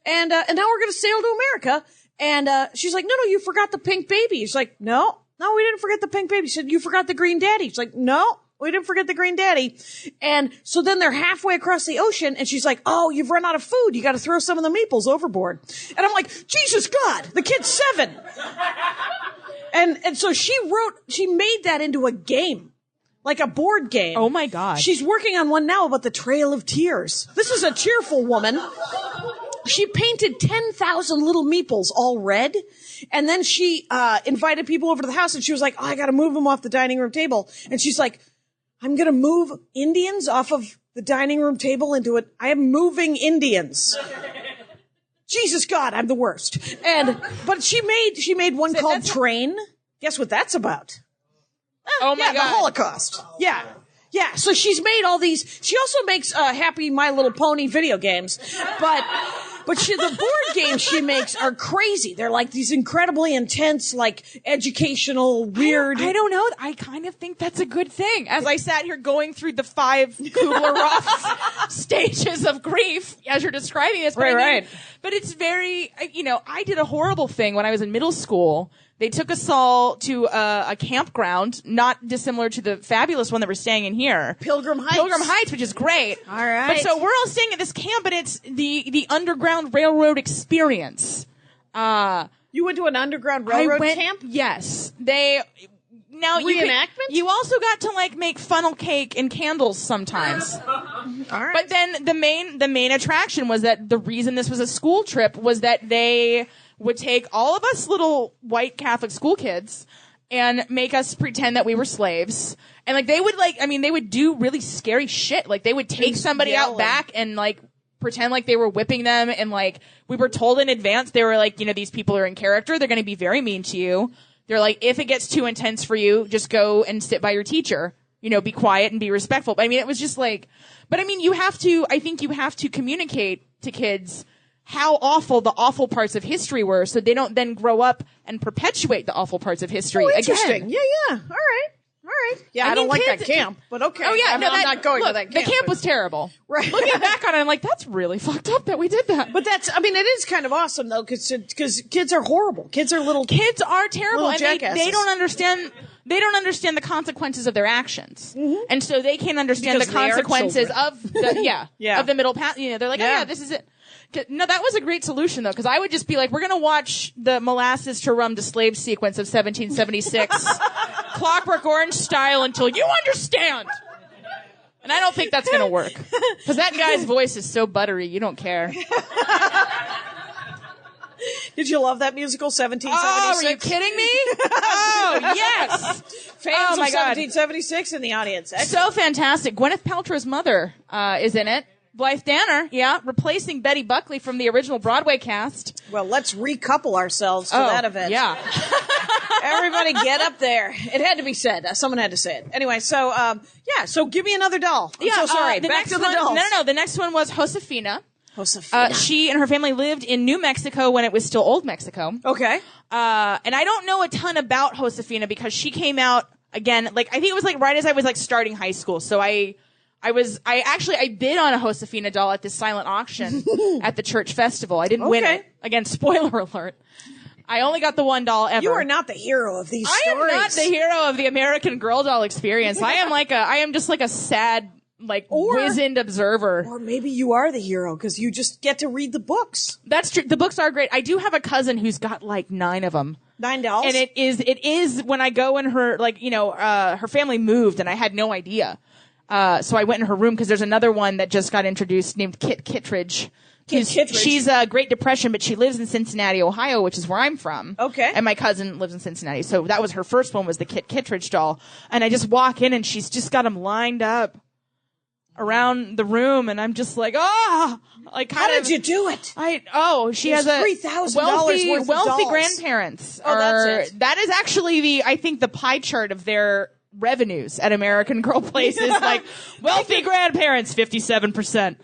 And now we're going to sail to America. And, she's like, no, you forgot the pink baby. She's like, no, we didn't forget the pink baby. She said, you forgot the green daddy. She's like, no, we didn't forget the green daddy. And so then they're halfway across the ocean and she's like, oh, you've run out of food. You got to throw some of the meeples overboard. And I'm like, Jesus God, the kid's 7. And so she made that into a game. Like a board game. Oh my God. She's working on one now about the Trail of Tears. This is a cheerful woman. She painted 10,000 little meeples all red. And then she, invited people over to the house and she was like, oh, I got to move them off the dining room table. And she's like, I'm going to move Indians off of the dining room table into it. I am moving Indians. Jesus God, I'm the worst. But she made one called Train. Guess what that's about? Oh my God. The Holocaust. Yeah. Yeah. So she's made all these. She also makes happy My Little Pony video games, but the board games she makes are crazy. They're like these incredibly intense, like educational, weird. I don't know. I kind of think that's a good thing. As I sat here going through the 5 Kubler-Ross stages of grief as you're describing this, right. But it's very, I did a horrible thing when I was in middle school. They took us all to a campground, not dissimilar to the fabulous one that we're staying in here. Pilgrim Heights, which is great. All right. But so we're all staying at this camp, and it's the Underground Railroad experience. You went to an Underground Railroad camp? Yes. now Reenactments? you also got to like make funnel cake and candles sometimes. All right. But then the main attraction was that the reason this was a school trip was that they would take all of us little white Catholic school kids and make us pretend that we were slaves. And like they would do really scary shit. Like they would take somebody out back and like pretend like they were whipping them, and like we were told in advance, they were like, these people are in character, they're going to be very mean to you. They're like, if it gets too intense for you, just go and sit by your teacher. Be quiet and be respectful. But I mean, it was just like, I think you have to communicate to kids how awful the awful parts of history were, so they don't then grow up and perpetuate the awful parts of history interesting. again. Yeah. All right. Yeah, I don't like that camp, but okay. Oh yeah, I'm not going to that camp. The camp was terrible. Right. Looking back on it, I'm like, that's really fucked up that we did that. But it is kind of awesome though, because kids are horrible. Kids are Kids are terrible, and jackasses. they don't understand. They don't understand the consequences of their actions, and so they can't understand Because the consequences they are of the of the middle path. They're like, oh yeah, this is it. No, that was a great solution though, because I would just be like, we're gonna watch the molasses to rum to slave sequence of 1776, Clockwork Orange style, until you understand. And I don't think that's gonna work, because that guy's voice is so buttery, you don't care. Did you love that musical, 1776? Oh, are you kidding me? Oh, yes. Fans of 1776 in the audience. So fantastic. Gwyneth Paltrow's mother is in it. Blythe Danner, replacing Betty Buckley from the original Broadway cast. Well, let's recouple ourselves to that event. Yeah. Everybody get up there. It had to be said. Someone had to say it. Anyway, so give me another doll. I'm so sorry. Back to the dolls. No. The next one was Josefina. Josefina. She and her family lived in New Mexico when it was still Old Mexico. Okay. And I don't know a ton about Josefina because she came out again, I think it was right as I was starting high school. So I bid on a Josefina doll at this silent auction at the church festival. I didn't win it. Again, spoiler alert. I only got the one doll ever. You are not the hero of these stories. I am not the hero of the American Girl doll experience. I am just a sad, wizened observer. Or maybe you are the hero because you just get to read the books. That's true. The books are great. I do have a cousin who's got 9 of them. 9 dolls? And it is when I go in her, her family moved and I had no idea. So I went in her room because there's another one that just got introduced named Kit Kittredge. She's a Great Depression, but she lives in Cincinnati, Ohio, which is where I'm from. Okay. And my cousin lives in Cincinnati. So that was her first one, was the Kit Kittredge doll. And I just walk in and she's just got them lined up around the room. And I'm just like, how did you do it? She has $3,000 wealthy grandparents. That's it. That is actually the pie chart of their revenues at American Girl places, wealthy grandparents, 57%.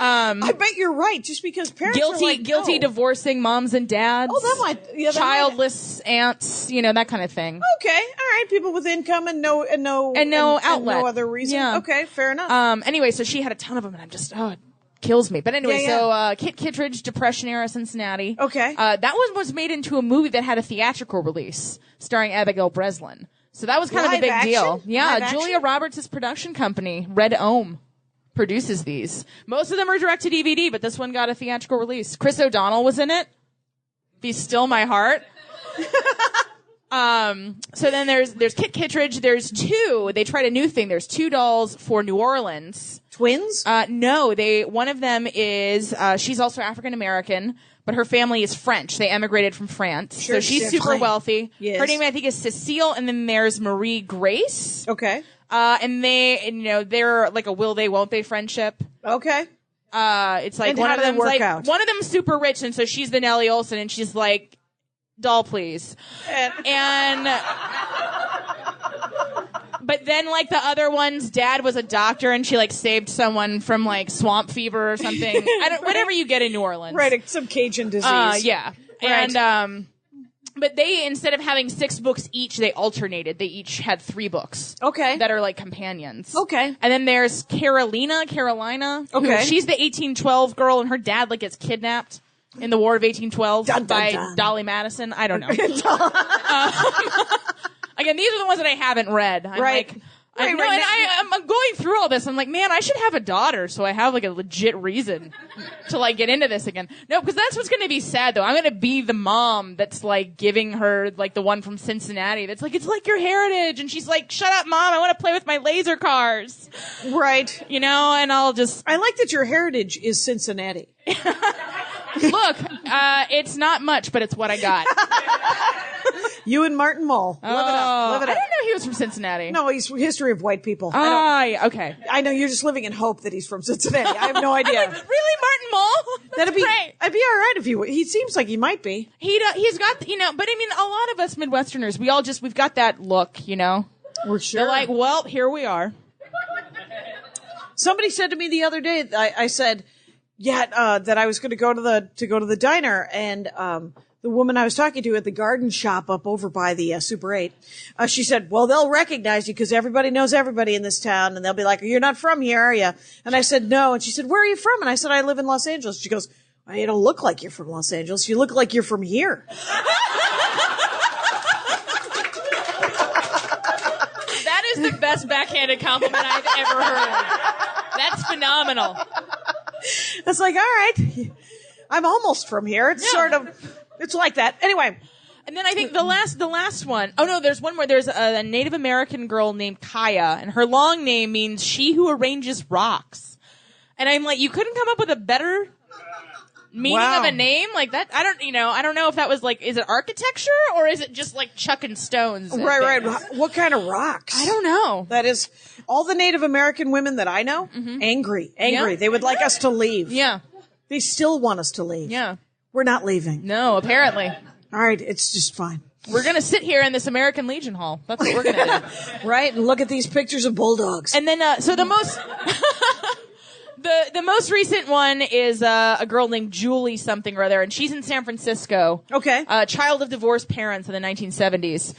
I bet you're right, just because parents guilty divorcing moms and dads. Oh, that might, childless aunts, that kind of thing. Okay, all right, people with income and no outlet, and no other reason. Yeah. Okay, fair enough. Anyway, so she had a ton of them, and I'm just it kills me. But anyway, so Kit Kittredge, Depression era Cincinnati. Okay, that one was made into a movie that had a theatrical release starring Abigail Breslin. So that was kind of a big deal. Yeah, Julia Roberts' production company, Red Ohm, produces these. Most of them are direct to DVD, but this one got a theatrical release. Chris O'Donnell was in it. Be Still My Heart. So then there's Kit Kittredge. There's 2. They tried a new thing. There's 2 dolls for New Orleans. Twins? No, one of them is, she's also African American, but her family is French. They emigrated from France. Sure, so she's super wealthy. Yes. Her name, I think, is Cecile, and then there's Marie Grace. Okay. And they're like a will they, won't they friendship. Okay. It's like and one how of do they them work out? One of them's super rich, and so she's the Nellie Olson, and she's like, doll, please. And but then the other one's dad was a doctor, and she saved someone from swamp fever or something. Whatever you get in New Orleans. Right, some Cajun disease. Yeah. Right. And but they, instead of having 6 books each, they alternated. They each had 3 books. Okay. That are companions. Okay. And then there's Carolina. Okay. She's the 1812 girl, and her dad gets kidnapped in the War of 1812 dun, dun, by dun. Dolly Madison. I don't know. Again, these are the ones that I haven't read. I'm right. I'm going through all this. I'm like, man, I should have a daughter so I have like a legit reason to like get into this again. No, because that's what's going to be sad though. I'm going to be the mom that's like giving her like the one from Cincinnati that's like, it's like your heritage. And she's like, shut up, mom. I want to play with my laser cars. Right. You know, and I'll just. I like that your heritage is Cincinnati. Look, it's not much, but it's what I got. You and Martin Mull. Live it up. Live it I up. didn't know he was from Cincinnati. No, he's history of white people. Okay. I know you're just living in hope that he's from Cincinnati. I have no idea. I'm like, really, Martin Mull? That'd be great. I'd be all right if he seems like he might be. He's got, you know, but I mean, a lot of us Midwesterners, we've got that look, you know? We're sure. They're like, well, here we are. Somebody said to me the other day, I said, that I was going to go to the diner, and the woman I was talking to at the garden shop up over by the Super 8, she said, well, they'll recognize you because everybody knows everybody in this town, and they'll be like, you're not from here, are you? And I said, no. And she said, where are you from? And I said, I live in Los Angeles. She goes, well, you don't look like you're from Los Angeles. You look like you're from here. That is the best backhanded compliment I've ever heard. That's phenomenal. It's like, all right, I'm almost from here. It's sort of, it's like that. Anyway. And then I think the last one. Oh no, there's one more. There's a Native American girl named Kaya, and her long name means she who arranges rocks. And I'm like, you couldn't come up with a better meaning of a name like that? I don't know if that was like, is it architecture or is it just like chucking stones? Right. What kind of rocks? I don't know. That is all the Native American women that I know, angry. Yeah. They would like us to leave. Yeah. They still want us to leave. Yeah. We're not leaving. No, apparently. All right. It's just fine. We're going to sit here in this American Legion Hall. That's what we're going to do. Right. And look at these pictures of bulldogs. And then, so the most, the most recent one is a girl named Julie something or other, and she's in San Francisco. Okay. Child of divorced parents in the 1970s.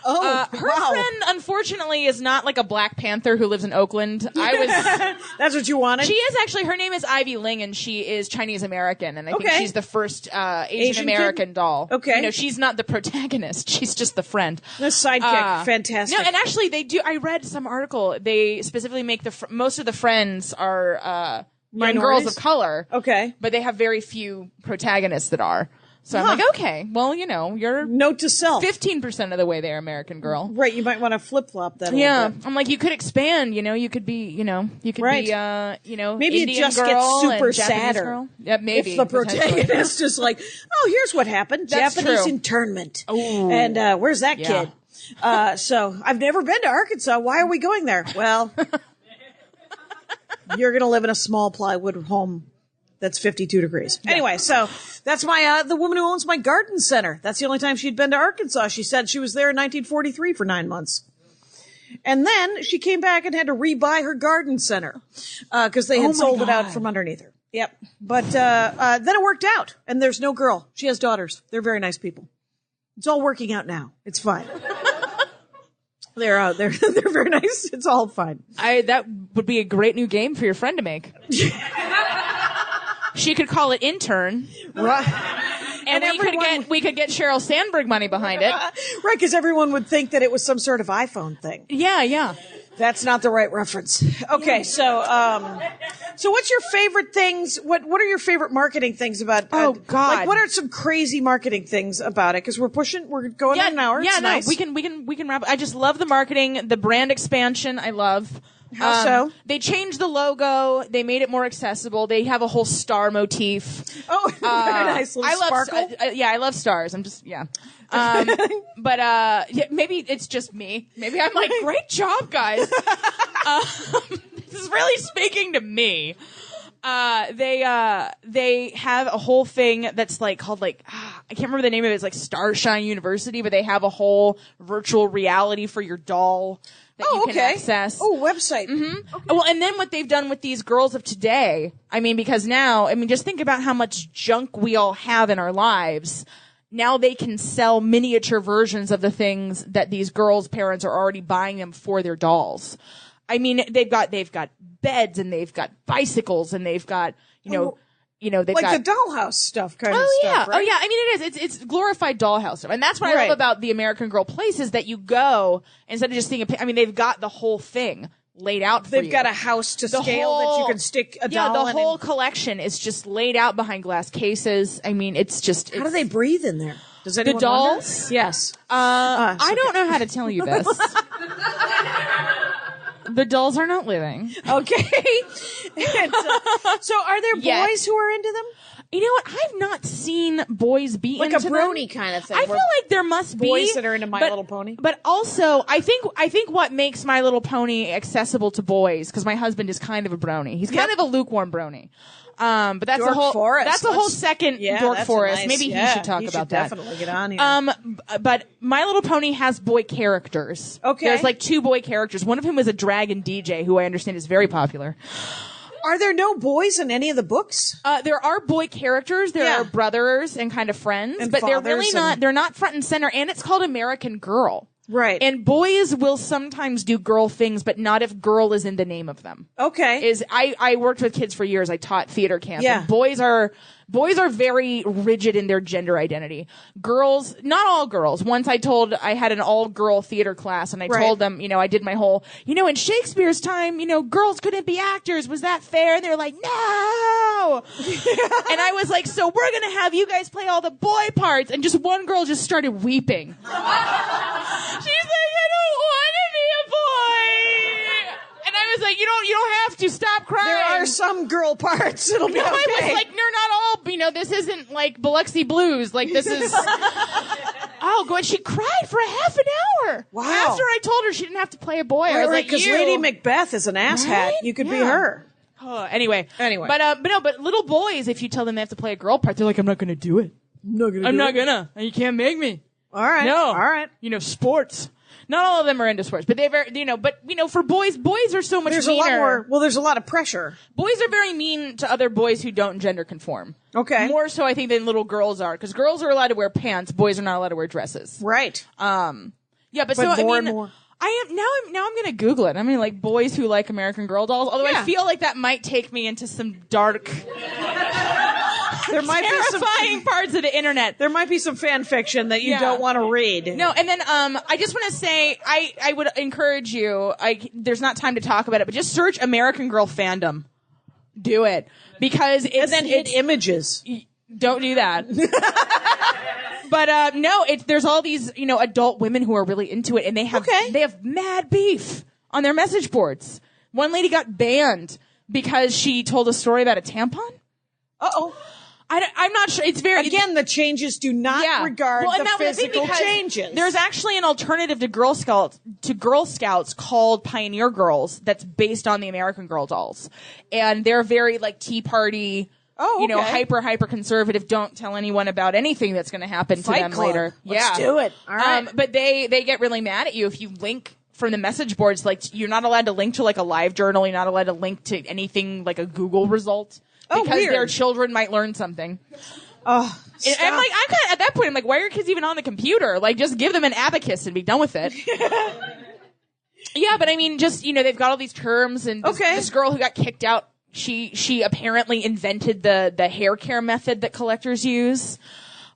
Oh, her friend, unfortunately, is not like a Black Panther who lives in Oakland. That's what you wanted? She is actually, her name is Ivy Ling, and she is Chinese American, and I think she's the first Asian American doll. Okay. You know, she's not the protagonist, she's just the friend. The sidekick. Fantastic. No, and actually they do, I read some article, they specifically make most of the friends are young girls of color. Okay. But they have very few protagonists that are. So I'm like, okay, well, you know, you're note to self 15% of the way there, American Girl. Right, you might want to flip flop that. Yeah, a little bit. I'm like, you could expand. You know, you could be, maybe maybe Indian it just girl gets super and Japanese sadder. girl. Yeah, maybe if the protagonist is like, oh, here's what happened: That's Japanese true. internment. Ooh. And where's that Yeah. kid? So I've never been to Arkansas. Why are we going there? Well, you're going to live in a small plywood home that's 52 degrees. Yeah. Anyway, so that's my the woman who owns my garden center. That's the only time she'd been to Arkansas. She said she was there in 1943 for 9 months. And then she came back and had to rebuy her garden center because they had sold it out from underneath her. Yep. But then it worked out, and there's no girl. She has daughters. They're very nice people. It's all working out now. It's fine. They're very nice. It's all fine. That would be a great new game for your friend to make. She could call it Intern. Right. And we could get Sheryl Sandberg money behind it. Right, because everyone would think that it was some sort of iPhone thing. Yeah. That's not the right reference. Okay, so what's your favorite things? What are your favorite marketing things about? Oh God! Like, what are some crazy marketing things about it? Because we're going on an hour. Yeah, it's nice. we can wrap. I just love the marketing, the brand expansion. I love. How so? They changed the logo. They made it more accessible. They have a whole star motif. Oh, very nice. Little sparkle. I love stars. I'm just maybe it's just me. Maybe I'm like, great job, guys. This is really speaking to me. They have a whole thing that's like called I can't remember the name of it. It's like Starshine University, but they have a whole virtual reality for your doll that you can access. Oh, website. Mm-hmm. Okay. Well, and then what they've done with these girls of today, because now, just think about how much junk we all have in our lives. Now they can sell miniature versions of the things that these girls' parents are already buying them for their dolls. They've got beds and they've got bicycles and they've got, they've like got the dollhouse stuff kind of Oh stuff, right? yeah. I mean, it is. It's glorified dollhouse stuff, and that's what I Right. love about the American Girl place is that you go instead of just seeing I mean, they've got the whole thing laid out for you. They've got a house to scale that you can stick a doll the in. whole collection is just laid out behind glass cases. I mean, it's just. How do they breathe in there? Does anyone The wonder? dolls? Yes. I don't know how to tell you this. The dolls are not living. Okay. And, so are there Yet. boys who are into them? You know what? I've not seen boys be Like into a brony them. kind of thing. I feel like there must be Boys that are into My Little Pony? But also, I think what makes My Little Pony accessible to boys, because my husband is kind of a brony. He's kind of a lukewarm brony. But that's Dork a whole Forest. that's a whole second Dork that's Forest. a nice- Maybe yeah, he should talk you about should that. Definitely get on here. But My Little Pony has boy characters. Okay. There's like 2 boy characters. One of whom is a dragon DJ, who I understand is very popular. Are there no boys in any of the books? There are boy characters. There Yeah. are brothers and kind of friends, And but they're fathers really and- not. They're not front and center. And it's called American Girl. Right. And boys will sometimes do girl things, but not if girl is in the name of them. Okay. I worked with kids for years. I taught theater camp. Yeah. And boys are very rigid in their gender identity. Girls, not all girls. Once I had an all-girl theater class, and I Right. told them, I did my whole, in Shakespeare's time, girls couldn't be actors. Was that fair? And they're like, no. And I was like, so we're gonna have you guys play all the boy parts. And just one girl just started weeping. She's like, I don't want to be a boy. And I was like, you don't have to stop crying. there are some girl parts. It'll be No, okay. I was like, they're not all, this isn't like Biloxi Blues. Like, this is, oh, God, she cried for a half an hour. Wow. After I told her she didn't have to play a boy. I was like, because you. Lady Macbeth is an asshat. Right? You could be Yeah. her. Oh, anyway. Anyway. But little boys, if you tell them they have to play a girl part, they're like, I'm not going to do it. I'm not gonna. You can't make me. All right. No. All right. Sports. Not all of them are into sports, but they're very, for boys are so much There's meaner. a lot more. Well, there's a lot of pressure. Boys are very mean to other boys who don't gender conform. Okay. More so, I think, than little girls are, because girls are allowed to wear pants, boys are not allowed to wear dresses. Right. Yeah, but But so more I and mean, more. I'm gonna Google it. I mean, like boys who like American Girl dolls. Although Yeah. I feel like that might take me into some dark, There might be terrifying parts of the internet. There might be some fan fiction that you Yeah. don't want to read. No, and then I just want to say I would encourage you. There's not time to talk about it, but just search American Girl fandom. Do it because it's And then hit images. don't do that. But no, there's all these adult women who are really into it, and they have mad beef on their message boards. One lady got banned because she told a story about a tampon. Uh-oh. I'm not sure. It's very Again, the changes do not regard and the that was the thing, physical because changes. There's actually an alternative to Girl Scouts called Pioneer Girls that's based on the American Girl dolls, and they're very like Tea Party. Oh, okay. hyper conservative. Don't tell anyone about anything that's going to happen Fight to them Club. later. Let's do it. All right. But they get really mad at you if you link from the message boards. Like, you're not allowed to link to like a live journal. You're not allowed to link to anything like a Google result because weird. their children might learn something. Oh, And I'm like, I'm kind of at that point. I'm like, why are your kids even on the computer? Like, just give them an abacus and be done with it. Yeah, but I mean, just they've got all these terms, and this girl who got kicked out. She apparently invented the hair care method that collectors use.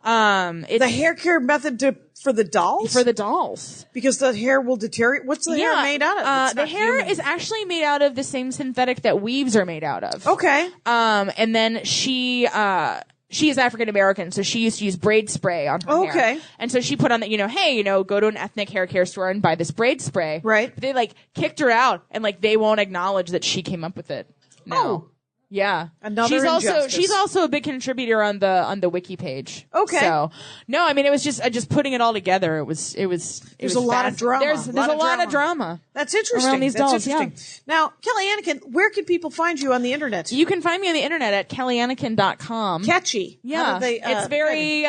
It's the hair care method for the dolls? for the dolls. Because the hair will deteriorate. What's the hair made out of? It's The not hair human. is actually made out of the same synthetic that weaves are made out of. Okay. And then she is African American, so she used to use braid spray on her hair. Okay. And so she put on that, hey, go to an ethnic hair care store and buy this braid spray. Right. But they kicked her out, and they won't acknowledge that she came up with it. No. Oh. Yeah. Another injustice. She's also a big contributor on the wiki page. Okay. So no, I mean, it was just putting it all together. It was There's a lot of drama. There's a lot of drama. That's interesting. Around these That's dolls, interesting. Now, Kelly Anneken, where can people find you on the internet? You can find me on the internet at KellyAnneken.com. Catchy. Yeah. How do they, it's very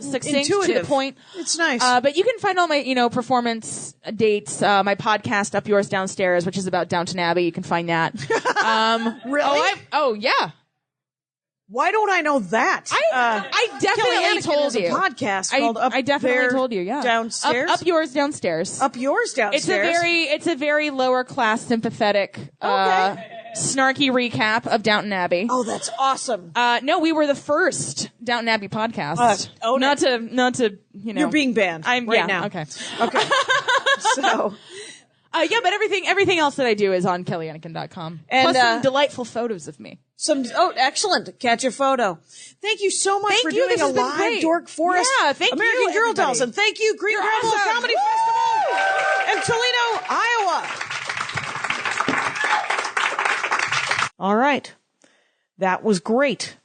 succinct intuitive. to the point. It's nice. But you can find all my, performance dates, my podcast, Up Yours Downstairs, which is about Downton Abbey. You can find that. Really? Oh, yeah. Why don't I know that? I Kelly definitely Anneken told has a you. podcast called Up I definitely There told you, yeah. Downstairs? Up Yours Downstairs. Up Yours Downstairs. It's a very lower class, sympathetic, snarky recap of Downton Abbey. Oh, that's awesome. No, we were the first Downton Abbey podcast. Not to, You're being banned now. Okay. Okay. So. Yeah, but everything else that I do is on kellyanneken.com. And, plus some delightful photos of me. Excellent. Catch a photo. Thank you so much for doing a live Dork Forest American Girl Dolls. And thank you, Green Gravel Comedy Festival in Toledo, Iowa. All right. That was great.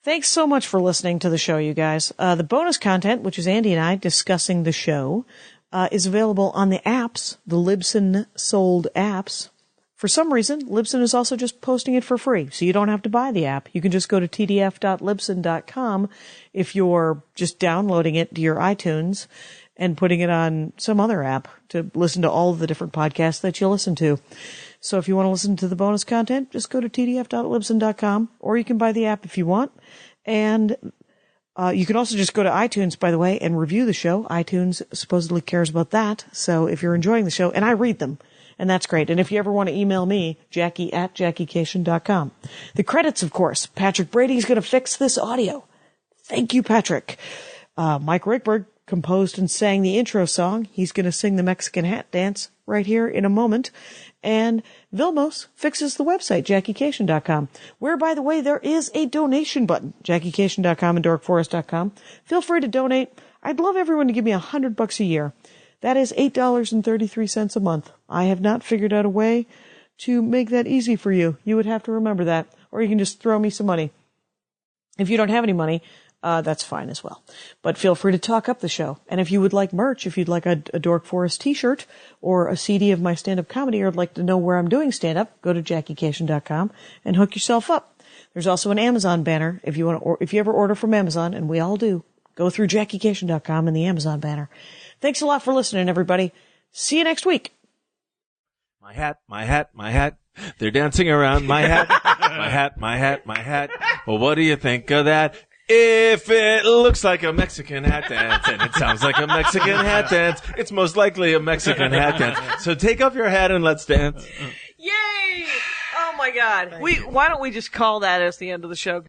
Thanks so much for listening to the show, you guys. The bonus content, which is Andy and I discussing the show, is available on the apps, the Libsyn sold apps. For some reason, Libsyn is also just posting it for free, so you don't have to buy the app. You can just go to tdf.libsyn.com if you're just downloading it to your iTunes and putting it on some other app to listen to all of the different podcasts that you listen to. So if you want to listen to the bonus content, just go to tdf.libsyn.com, or you can buy the app if you want. And you can also just go to iTunes, by the way, and review the show. iTunes supposedly cares about that. So if you're enjoying the show, and I read them, and that's great. And if you ever want to email me, Jackie@JackieCation.com. The credits, of course. Patrick Brady's going to fix this audio. Thank you, Patrick. Mike Rickberg composed and sang the intro song. He's going to sing the Mexican hat dance right here in a moment. And Vilmos fixes the website, JackieCation.com, where, by the way, there is a donation button, JackieCation.com and DorkForest.com. Feel free to donate. I'd love everyone to give me $100 a year. That is $8.33 a month. I have not figured out a way to make that easy for you. You would have to remember that, or you can just throw me some money. If you don't have any money, that's fine as well. But feel free to talk up the show. And if you would like merch, if you'd like a Dork Forest t-shirt or a CD of my stand-up comedy, or would like to know where I'm doing stand-up, go to JackieCation.com and hook yourself up. There's also an Amazon banner if you want to, or if you ever order from Amazon, and we all do, go through JackieCation.com and the Amazon banner. Thanks a lot for listening, everybody. See you next week. My hat, my hat, my hat. They're dancing around my hat, my hat, my hat, my hat. Well, what do you think of that? If it looks like a Mexican hat dance and it sounds like a Mexican hat dance, it's most likely a Mexican hat dance. So take off your hat and let's dance. Yay! Oh my God. Why don't we just call that as the end of the show?